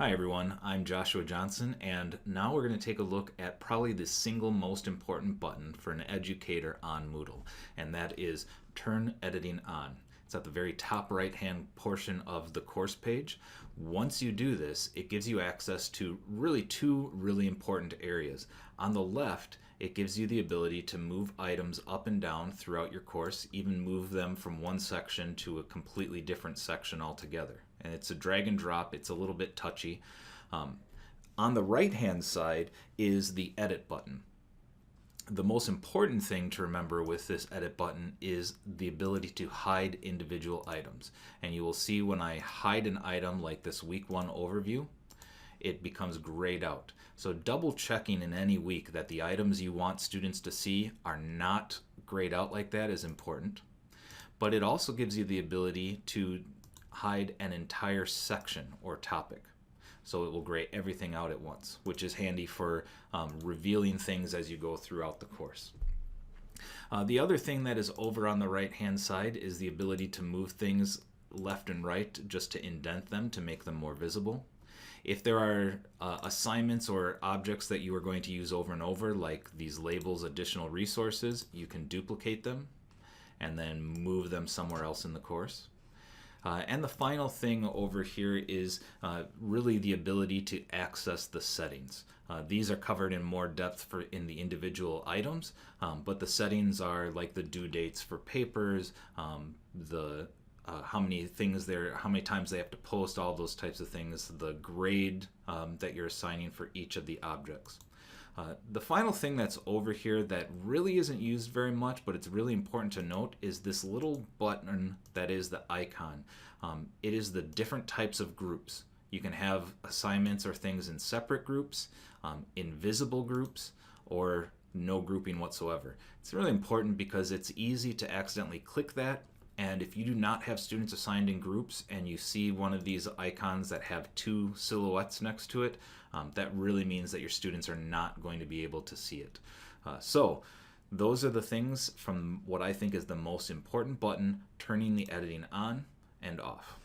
Hi everyone, I'm Joshua Johnson, and now we're going to take a look at probably the single most important button for an educator on Moodle, and that is Turn Editing On. It's at the very top right hand portion of the course page. Once you do this, it gives you access to two really important areas. On the left, it gives you the ability to move items up and down throughout your course, even move them from one section to a completely different section altogether. And it's a drag and drop, it's a little bit touchy. On the right hand side is the edit button. The most important thing to remember with this edit button is the ability to hide individual items. And you will see when I hide an item like this week 1 overview, it becomes grayed out. So double checking in any week that the items you want students to see are not grayed out like that is important. But it also gives you the ability to hide an entire section or topic. So it will gray everything out at once, which is handy for revealing things as you go throughout the course. The other thing that is over on the right hand side is the ability to move things left and right just to indent them to make them more visible. If there are assignments or objects that you are going to use over and over, like these labels, additional resources, you can duplicate them and then move them somewhere else in the course. And the final thing over here is really the ability to access the settings. These are covered in more depth in the individual items, but the settings are like the due dates for papers, how many times they have to post, all those types of things, the grade that you're assigning for each of the objects. The final thing that's over here that really isn't used very much, but it's really important to note, is this little button that is the icon. It is the different types of groups. You can have assignments or things in separate groups, invisible groups, or no grouping whatsoever. It's really important because it's easy to accidentally click that, and if you do not have students assigned in groups and you see one of these icons that have two silhouettes next to it, that really means that your students are not going to be able to see it. So those are the things from what I think is the most important button, turning the editing on and off.